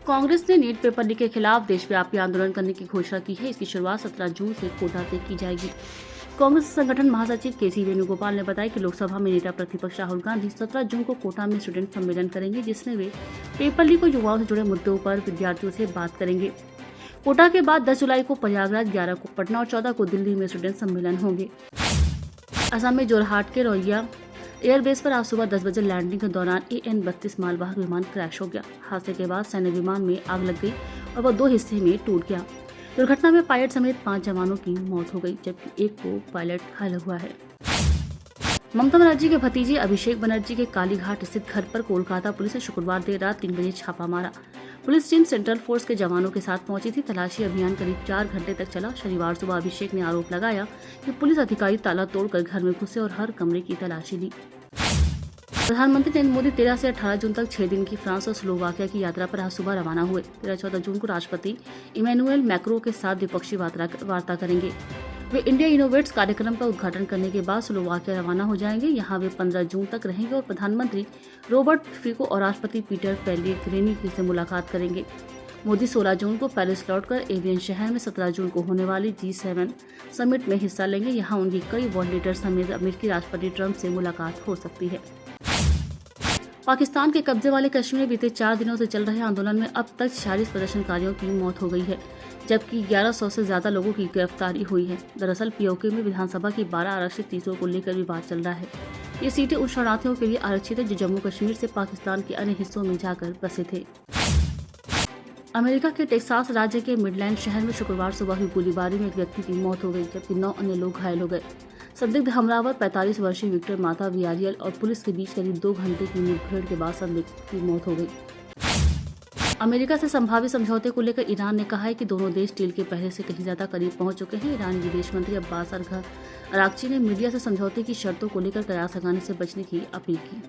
कांग्रेस ने NEET paper leak के खिलाफ देशव्यापी आंदोलन करने की घोषणा की है। इसकी शुरुआत 17 जून से कोटा से की जाएगी। कांग्रेस संगठन महासचिव के.सी. वेणुगोपाल ने बताया कि लोकसभा में नेता प्रतिपक्ष राहुल गांधी 17 जून को कोटा में स्टूडेंट सम्मेलन करेंगे, जिसमें वे पेपर लीक और युवाओं से जुड़े मुद्दों पर विद्यार्थियों से बात करेंगे। कोटा के बाद 10 जुलाई को प्रयागराज, 11 को पटना और 14 को दिल्ली में स्टूडेंट सम्मेलन होंगे। असम में जोरहाट के रौइया एयरबेस पर आज सुबह 10 बजे लैंडिंग के दौरान AN-32 मालवाहक विमान क्रैश हो गया। हादसे के बाद सैन्य विमान में आग लग गई और वह 2 हिस्से में टूट गया। दुर्घटना में पायलट समेत 5 जवानों की मौत हो गई, जबकि एक को पायलट घायल हुआ है। ममता बनर्जी के भतीजे अभिषेक बनर्जी के कालीघाट स्थित घर पर कोलकाता पुलिस ने शुक्रवार देर रात 3 बजे छापा मारा। पुलिस टीम सेंट्रल फोर्स के जवानों के साथ पहुंची थी। तलाशी अभियान करीब 4 घंटे तक चला। शनिवार सुबह अभिषेक ने आरोप लगाया कि पुलिस अधिकारी ताला तोड़कर घर में घुसे और हर कमरे की तलाशी ली। प्रधानमंत्री नरेंद्र मोदी 13 से 18 जून तक 6 दिन की फ्रांस और स्लोवाकिया की यात्रा पर आज सुबह रवाना हुए। 13-14 जून को राष्ट्रपति इमैनुएल मैक्रों के साथ द्विपक्षीय वार्ता करेंगे। वे इंडिया इनोवेट्स कार्यक्रम का उद्घाटन करने के बाद स्लोवाकिया रवाना हो जाएंगे। यहाँ वे 15 जून तक रहेंगे और प्रधानमंत्री रॉबर्ट फिको और राष्ट्रपति पीटर पेलेग्रिनी से मुलाकात करेंगे। मोदी 16 जून को पेरिस लौटकर एवियन शहर में 17 जून को होने वाली G7 समिट में हिस्सा लेंगे। यहाँ उनकी कई वर्ल्ड लीडर समेत अमेरिकी राष्ट्रपति ट्रंप से मुलाकात हो सकती है। पाकिस्तान के कब्जे वाले कश्मीर में बीते 4 दिनों से चल रहे आंदोलन में अब तक 46 प्रदर्शनकारियों की मौत हो गई है, जबकि 1100 से ज्यादा लोगों की गिरफ्तारी हुई है। दरअसल POK में विधानसभा की 12 आरक्षित सीटों को लेकर विवाद चल रहा है। ये सीटें उन शरणार्थियों के लिए आरक्षित है जो जम्मू कश्मीर से पाकिस्तान के अन्य हिस्सों में जाकर बसे थे। अमेरिका के टेक्सास राज्य के मिडलैंड शहर में शुक्रवार सुबह हुई गोलीबारी में एक व्यक्ति की मौत हो गई, जबकि 9 अन्य लोग घायल हो गए। संदिग्ध हमलावर 45 वर्षीय विक्टर माता वियारियल और पुलिस के बीच करीब 2 घंटे की मुठभेड़ के बाद संदिग्ध की मौत हो गई। अमेरिका से संभावित समझौते को लेकर ईरान ने कहा है कि दोनों देश डील के पहले से कहीं ज्यादा करीब पहुंच चुके हैं। ईरानी विदेश मंत्री अब्बास अरागची ने मीडिया से समझौते की शर्तों को लेकर कयास लगाने से बचने की अपील की।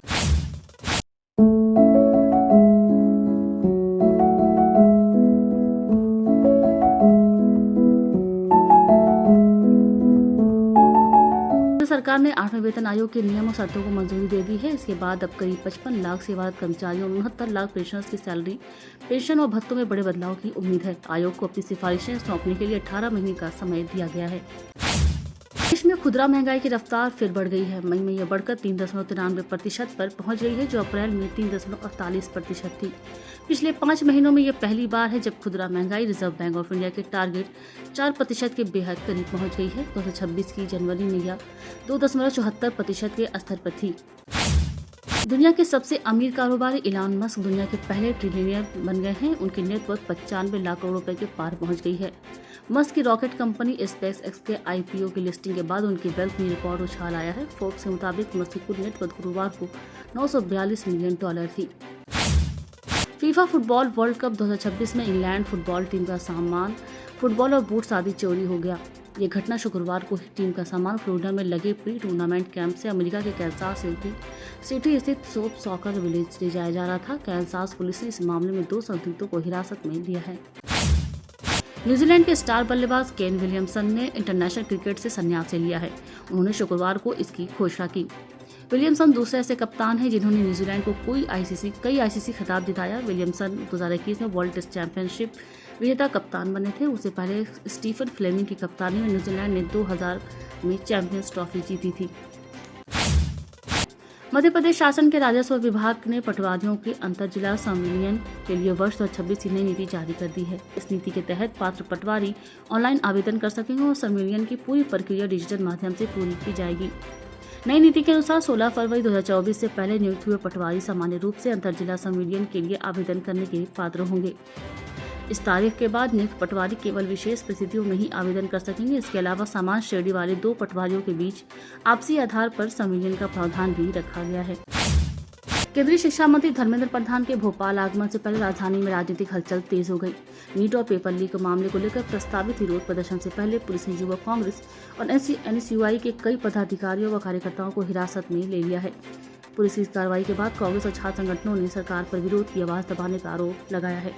सरकार ने 8वें वेतन आयोग के नियम और शर्तों को मंजूरी दे दी है। इसके बाद अब करीब 55 लाख सेवारत कर्मचारियों और 69 लाख पेंशनर्स की सैलरी, पेंशन और भत्तों में बड़े बदलाव की उम्मीद है। आयोग को अपनी सिफारिशें सौंपने के लिए 18 महीने का समय दिया गया है। देश में खुदरा महंगाई की रफ्तार फिर बढ़ गई है। मई में यह बढ़कर 3.93% पर पहुंच गई है, जो अप्रैल में 3.48% थी। पिछले 5 महीनों में यह पहली बार है जब खुदरा महंगाई रिजर्व बैंक ऑफ इंडिया के टारगेट 4% के बेहद करीब पहुंच गई है। 2026 की जनवरी में यह 2.74% के स्तर पर थी। दुनिया के सबसे अमीर कारोबारी इलॉन मस्क दुनिया के पहले ट्रिलियनियर बन गए हैं। उनकी नेटवर्थ 95 लाख करोड़ रुपए के पार पहुंच गई है। मस्क की रॉकेट कंपनी SpaceX के IPO की लिस्टिंग के बाद उनकी वेल्थ में रिकॉर्ड उछाल आया है। फोर्ब्स के मुताबिक मस्क की कुल नेटवर्थ गुरुवार को $942 मिलियन थी। फीफा फुटबॉल वर्ल्ड कप 2026 में इंग्लैंड फुटबॉल टीम का सामान, फुटबॉल और बूट्स आदि चोरी हो गया। ये घटना शुक्रवार को टीम का सामान फ्लोरिडा में लगे प्री टूर्नामेंट कैंप से अमेरिका के कैंसास सिटी स्थित सोप सॉकर विलेज ले जाया जा रहा था। कैंसास पुलिस ने इस मामले में 2 संदिग्धों को हिरासत में लिया है। न्यूजीलैंड के स्टार बल्लेबाज केन विलियमसन ने इंटरनेशनल क्रिकेट से संन्यास ले लिया है। उन्होंने शुक्रवार को इसकी घोषणा की। विलियमसन दूसरे ऐसे कप्तान हैं जिन्होंने न्यूजीलैंड को कई ICC खिताब दिलाया। विलियमसन 2021 में वर्ल्ड टेस्ट चैंपियनशिप विजेता कप्तान बने थे। उससे पहले स्टीफन फ्लेमिंग की कप्तानी में न्यूजीलैंड ने 2000 में चैंपियंस ट्रॉफी जीती थी। मध्य प्रदेश शासन के राजस्व विभाग ने पटवारियों के अंतर जिला संविलियन के लिए वर्ष 2026 की नई नीति जारी कर दी है। इस नीति के तहत पात्र पटवारी ऑनलाइन आवेदन कर सकेंगे और संविलियन की पूरी प्रक्रिया डिजिटल माध्यम से पूरी की जाएगी। नई नीति के अनुसार 16 फरवरी 2024 से पहले नियुक्त हुए पटवारी सामान्य रूप से अंतर जिला संविलियन के लिए आवेदन करने के पात्र होंगे। इस तारीख के बाद नियुक्त पटवारी केवल विशेष परिस्थितियों में ही आवेदन कर सकेंगे। इसके अलावा समान श्रेणी वाले 2 पटवारियों के बीच आपसी आधार पर संविलियन का प्रावधान भी रखा गया है। केंद्रीय शिक्षा मंत्री धर्मेंद्र प्रधान के भोपाल आगमन से पहले राजधानी में राजनीतिक हलचल तेज हो गई। नीट और पेपर लीक मामले को लेकर प्रस्तावित विरोध प्रदर्शन से पहले पुलिस ने युवक कांग्रेस और NSUI के कई पदाधिकारियों व कार्यकर्ताओं को हिरासत में ले लिया है। पुलिस की कार्रवाई के बाद कांग्रेस और छात्र संगठनों ने सरकार पर विरोध की आवाज दबाने का आरोप लगाया है।